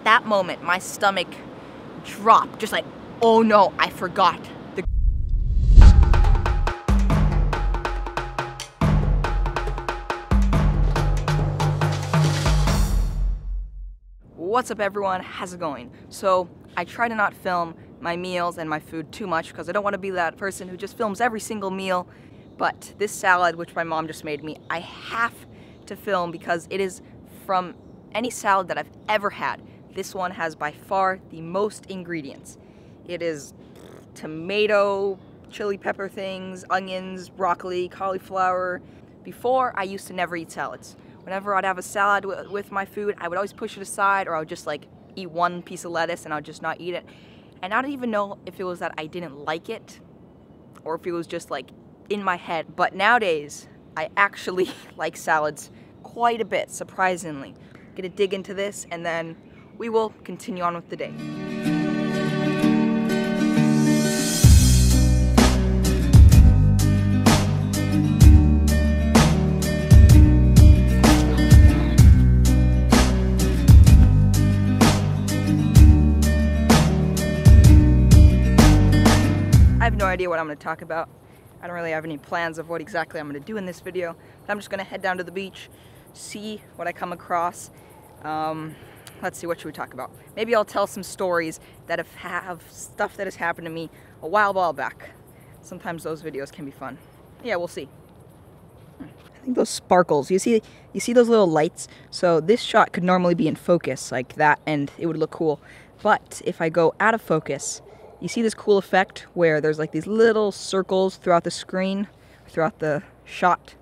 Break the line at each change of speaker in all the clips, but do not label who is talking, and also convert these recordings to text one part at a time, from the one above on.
at that moment, my stomach dropped, just like, oh no, I forgot. What's up everyone, how's it going? So I try to not film my meals and my food too much because I don't want to be that person who just films every single meal, but this salad, which my mom just made me, I have to film because it is from any salad that I've ever had. This one has by far the most ingredients. It is tomato, chili pepper things, onions, broccoli, cauliflower. Before, I used to never eat salads. Whenever I'd have a salad with my food, I would always push it aside, or I would just like eat one piece of lettuce and I would just not eat it. And I don't even know if it was that I didn't like it or if it was just like in my head. But nowadays, I actually like salads quite a bit, surprisingly. I'm gonna dig into this and then we will continue on with the day. I have no idea what I'm going to talk about. I don't really have any plans of what exactly I'm going to do in this video. But I'm just going to head down to the beach, see what I come across. Let's see, what should we talk about? Maybe I'll tell some stories that have stuff that has happened to me a while back. Sometimes those videos can be fun. Yeah, we'll see. I think those sparkles, you see those little lights? So this shot could normally be in focus like that and it would look cool. But if I go out of focus, you see this cool effect where there's like these little circles throughout the screen, throughout the shot.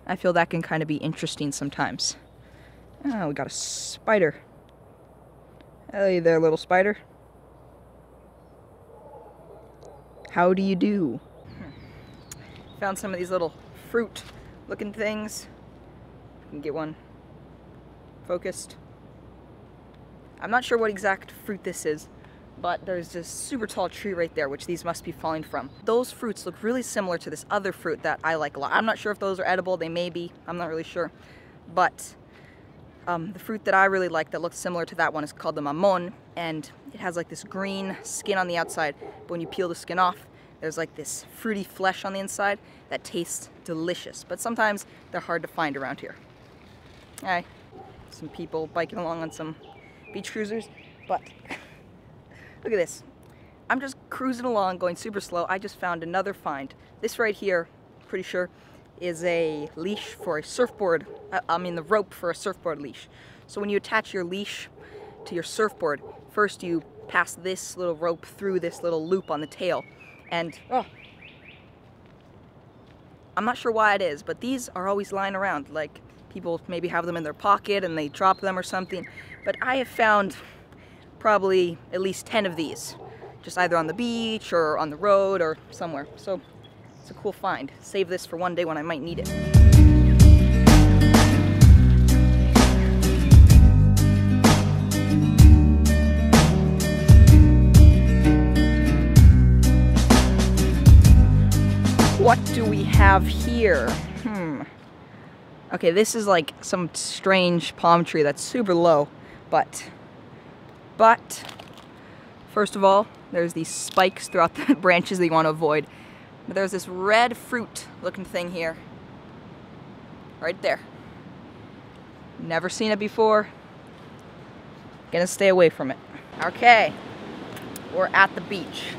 I feel that can kind of be interesting sometimes. Oh, we got a spider. Hey there, little spider. How do you do? Found some of these little fruit looking things. You can get one focused. I'm not sure what exact fruit this is, but there's this super tall tree right there, which these must be falling from. Those fruits look really similar to this other fruit that I like a lot. I'm not sure if those are edible, they may be, I'm not really sure. But the fruit that I really like that looks similar to that one is called the mamon, and it has like this green skin on the outside, but when you peel the skin off, there's like this fruity flesh on the inside that tastes delicious, but sometimes they're hard to find around here. Hey, some people biking along on some beach cruisers, but look at this. I'm just cruising along, going super slow. I just found another find. This right here, pretty sure, is a leash for a surfboard. The rope for a surfboard leash. So when you attach your leash to your surfboard, first you pass this little rope through this little loop on the tail. And I'm not sure why it is, but these are always lying around. Like, people maybe have them in their pocket and they drop them or something. But I have found probably at least 10 of these, just either on the beach or on the road or somewhere. So it's a cool find. Save this for one day when I might need it. What do we have here? Okay, this is like some strange palm tree that's super low, but first of all, there's these spikes throughout the branches that you want to avoid. But there's this red fruit looking thing here. Right there. Never seen it before. Gonna stay away from it. Okay, we're at the beach.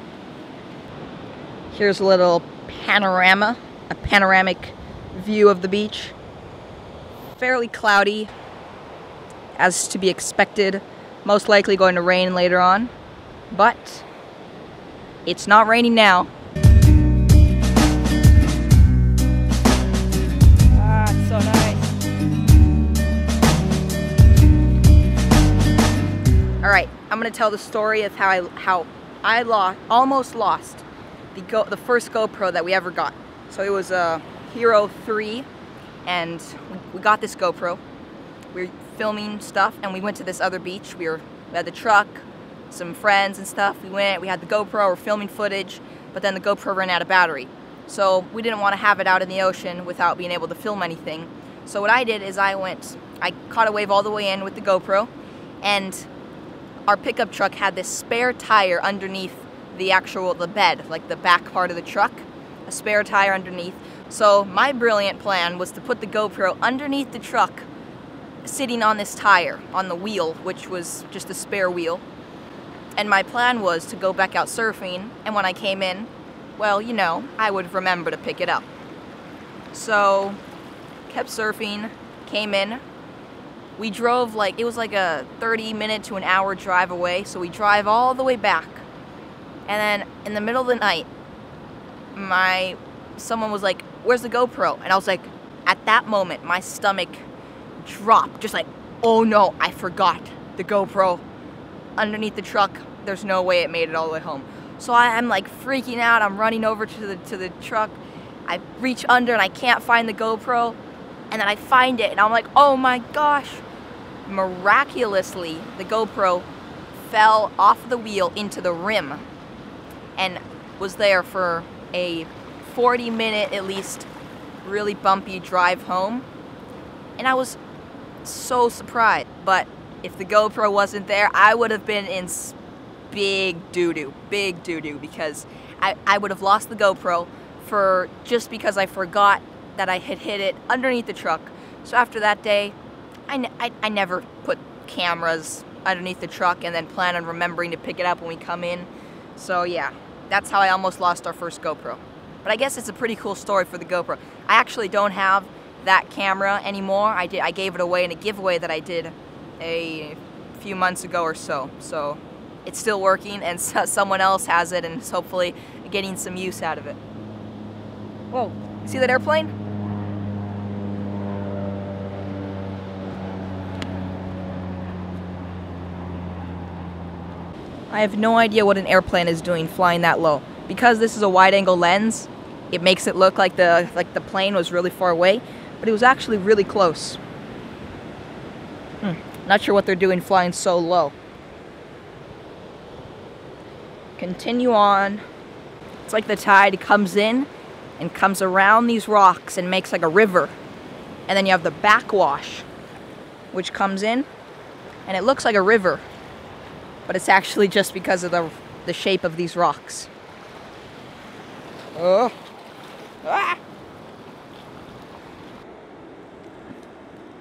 Here's a little panorama, a panoramic view of the beach. Fairly cloudy, as to be expected. Most likely going to rain later on, but it's not raining now. Ah, it's so nice. All right, I'm gonna tell the story of how I almost lost the first GoPro that we ever got. So it was a Hero 3, and we got this GoPro. We were filming stuff, and we went to this other beach. We had the truck, some friends and stuff. We had the GoPro, we're filming footage, but then the GoPro ran out of battery. So we didn't want to have it out in the ocean without being able to film anything. So what I did is I caught a wave all the way in with the GoPro, and our pickup truck had this spare tire underneath the bed, like the back part of the truck, a spare tire underneath. So my brilliant plan was to put the GoPro underneath the truck, sitting on this tire, on the wheel, which was just a spare wheel. And my plan was to go back out surfing, and when I came in, well, you know, I would remember to pick it up. So, kept surfing, came in. We drove it was like a 30-minute to an hour drive away, so we drive all the way back. And then, in the middle of the night, someone was like, "Where's the GoPro?" And I was like, at that moment, my stomach dropped, just like, oh no, I forgot the GoPro underneath the truck. There's no way it made it all the way home. So I'm like freaking out. I'm running over to the truck. I reach under and I can't find the GoPro, and then I find it and I'm like, oh my gosh. Miraculously, the GoPro fell off the wheel into the rim and was there for a 40-minute at least really bumpy drive home. And I was so surprised, but if the GoPro wasn't there, I would have been in big doo-doo, because I would have lost the GoPro just because I forgot that I had hit it underneath the truck. So after that day, I never put cameras underneath the truck and then plan on remembering to pick it up when we come in. So yeah, that's how I almost lost our first GoPro. But I guess it's a pretty cool story for the GoPro. I actually don't have that camera anymore. I gave it away in a giveaway that I did a few months ago or so. So it's still working, and someone else has it and is hopefully getting some use out of it. Whoa, see that airplane? I have no idea what an airplane is doing flying that low. Because this is a wide-angle lens, it makes it look like the plane was really far away, but it was actually really close. Not sure what they're doing flying so low. Continue on. It's like the tide comes in and comes around these rocks and makes like a river. And then you have the backwash, which comes in, and it looks like a river, but it's actually just because of the shape of these rocks. Oh. Ah.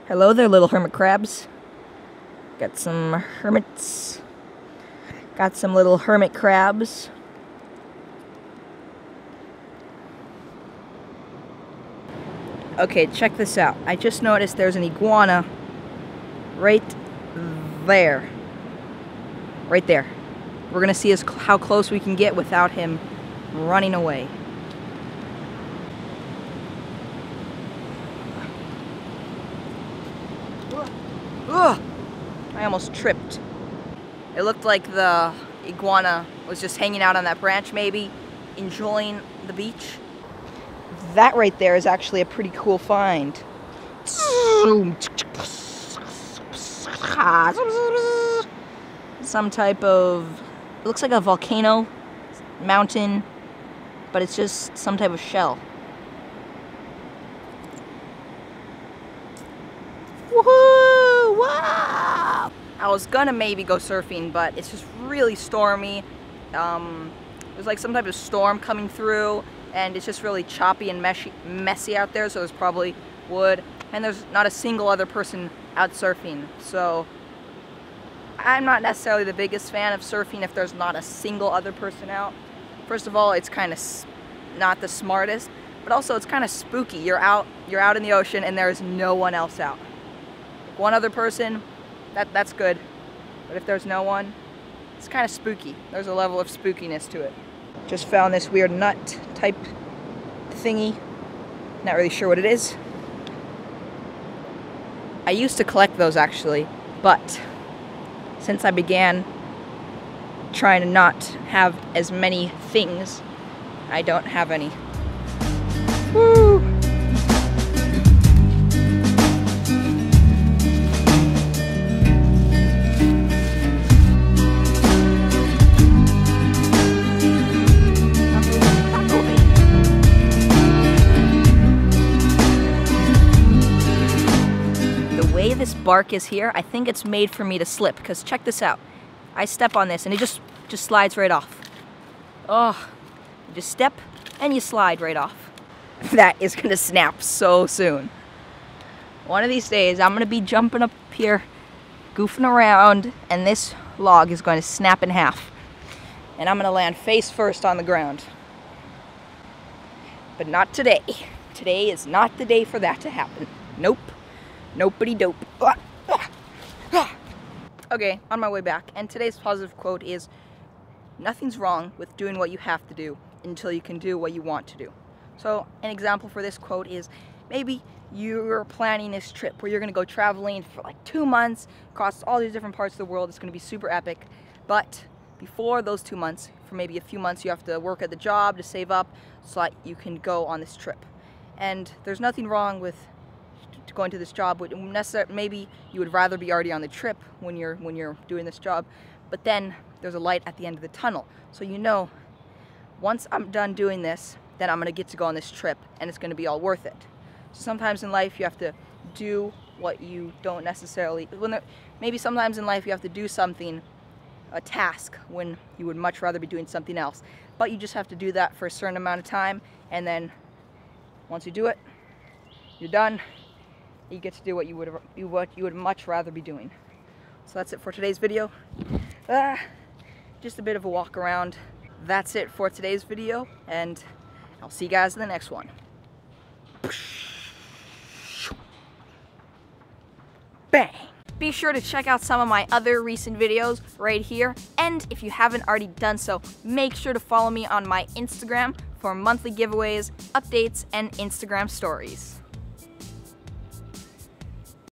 Hello there, little hermit crabs. Got some hermits. Got some little hermit crabs. Okay, check this out. I just noticed there's an iguana right there. Right there. We're gonna see how close we can get without him running away. Ugh! I almost tripped. It looked like the iguana was just hanging out on that branch, maybe, enjoying the beach. That right there is actually a pretty cool find. Some type of, it looks like a volcano, mountain, but it's just some type of shell. Woohoo! Wow! I was gonna maybe go surfing, but it's just really stormy. There's like some type of storm coming through, and it's just really choppy and messy out there, so there's probably wood, and there's not a single other person out surfing. So I'm not necessarily the biggest fan of surfing if there's not a single other person out. First of all, it's kind of not the smartest, but also it's kind of spooky. You're out in the ocean and there's no one else out. One other person, that's good, but if there's no one, it's kind of spooky. There's a level of spookiness to it. Just found this weird nut type thingy. Not really sure what it is. I used to collect those actually, but since I began trying to not have as many things, I don't have any. Woo! This bark is here. I think it's made for me to slip, because check this out. I step on this and it just slides right off. Oh, you just step and you slide right off. That is gonna snap so soon. One of these days, I'm gonna be jumping up here, goofing around, and this log is going to snap in half. And I'm gonna land face first on the ground. But not today. Today is not the day for that to happen. Nope. Nopey dope. Okay, on my way back, and today's positive quote is, nothing's wrong with doing what you have to do until you can do what you want to do. So an example for this quote is, maybe you're planning this trip where you're gonna go traveling for like 2 months across all these different parts of the world. It's gonna be super epic, but before those 2 months, for maybe a few months, you have to work at the job to save up so that you can go on this trip. And there's nothing wrong with going to this job. Maybe you would rather be already on the trip when you're doing this job, but then there's a light at the end of the tunnel. So you know, once I'm done doing this, then I'm gonna get to go on this trip and it's gonna be all worth it. So sometimes in life you have to do what you don't necessarily, maybe sometimes in life you have to do something, a task, when you would much rather be doing something else. But you just have to do that for a certain amount of time, and then once you do it, you're done. You get to do what you would much rather be doing. So that's it for today's video. Just a bit of a walk around. That's it for today's video, and I'll see you guys in the next one. Bang! Be sure to check out some of my other recent videos right here, and if you haven't already done so, make sure to follow me on my Instagram for monthly giveaways, updates, and Instagram stories.